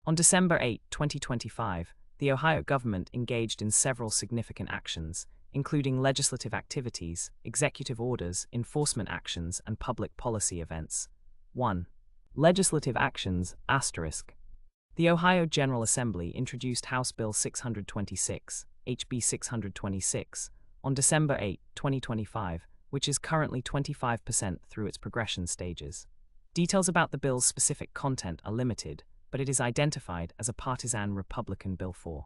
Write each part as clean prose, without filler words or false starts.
On December 8, 2025, the Ohio government engaged in several significant actions, including legislative activities, executive orders, enforcement actions, and public policy events. 1. Legislative actions, **. The Ohio General Assembly introduced House Bill 626, HB 626, on December 8, 2025, which is currently 25% through its progression stages. Details about the bill's specific content are limited, but it is identified as a partisan Republican Bill 4.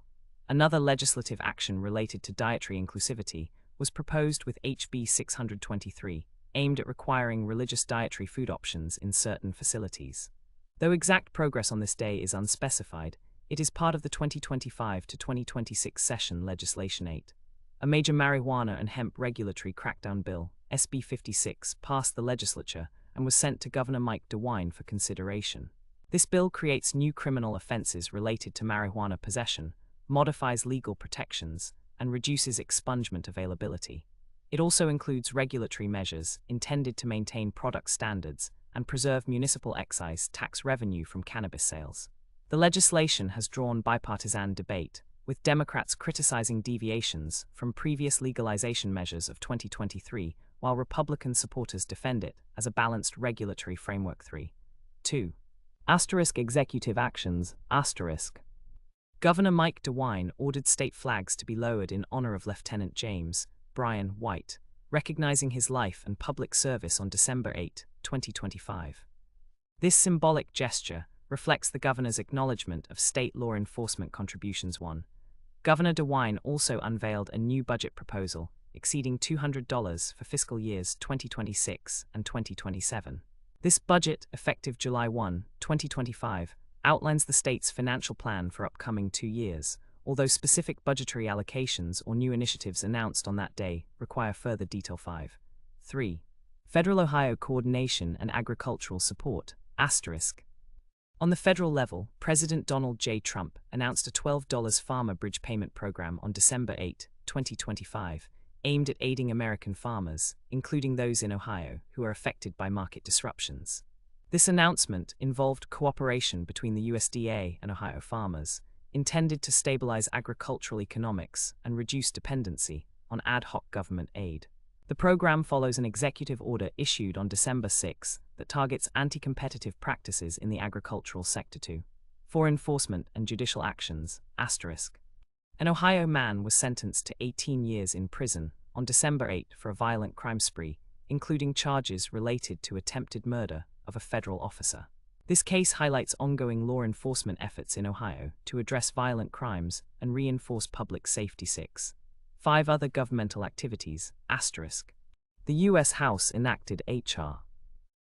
Another legislative action related to dietary inclusivity was proposed with HB 623, aimed at requiring religious dietary food options in certain facilities. Though exact progress on this day is unspecified, it is part of the 2025 to 2026 session Legislation 8. A major marijuana and hemp regulatory crackdown bill, SB 56, passed the legislature and was sent to Governor Mike DeWine for consideration. This bill creates new criminal offenses related to marijuana possession, modifies legal protections, and reduces expungement availability. It also includes regulatory measures intended to maintain product standards and preserve municipal excise tax revenue from cannabis sales. The legislation has drawn bipartisan debate, with Democrats criticizing deviations from previous legalization measures of 2023, while Republican supporters defend it as a balanced regulatory framework. 2. Executive actions, **. Governor Mike DeWine ordered state flags to be lowered in honor of Lieutenant James Brian White, recognizing his life and public service on December 8, 2025. This symbolic gesture reflects the governor's acknowledgement of state law enforcement contributions. 1. Governor DeWine also unveiled a new budget proposal exceeding $200 for fiscal years 2026 and 2027. This budget, effective July 1, 2025, outlines the state's financial plan for upcoming 2 years, although specific budgetary allocations or new initiatives announced on that day require further detail. 3. Federal Ohio coordination and agricultural support, **. On the federal level, President Donald J. Trump announced a $12 farmer bridge payment program on December 8, 2025, aimed at aiding American farmers, including those in Ohio, who are affected by market disruptions. This announcement involved cooperation between the USDA and Ohio farmers, intended to stabilize agricultural economics and reduce dependency on ad hoc government aid. The program follows an executive order issued on December 6 that targets anti-competitive practices in the agricultural sector. 2. For enforcement and judicial actions, **. An Ohio man was sentenced to 18 years in prison on December 8 for a violent crime spree, including charges related to attempted murder of a federal officer. This case highlights ongoing law enforcement efforts in Ohio to address violent crimes and reinforce public safety. 6. 5 other governmental activities, **. The U.S. House enacted H.R.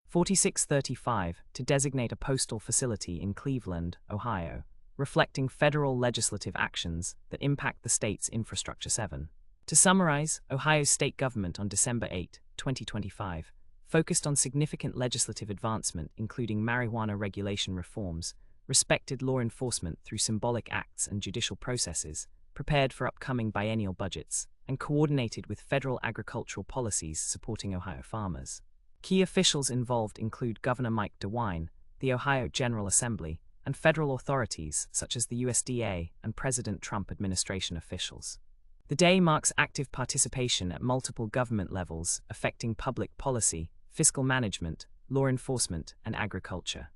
4635 to designate a postal facility in Cleveland, Ohio, reflecting federal legislative actions that impact the state's infrastructure. 7. To summarize, Ohio's state government on December 8, 2025, focused on significant legislative advancement including marijuana regulation reforms, respected law enforcement through symbolic acts and judicial processes, prepared for upcoming biennial budgets, and coordinated with federal agricultural policies supporting Ohio farmers. Key officials involved include Governor Mike DeWine, the Ohio General Assembly, and federal authorities such as the USDA and President Trump administration officials. The day marks active participation at multiple government levels affecting public policy, fiscal management, law enforcement, and agriculture.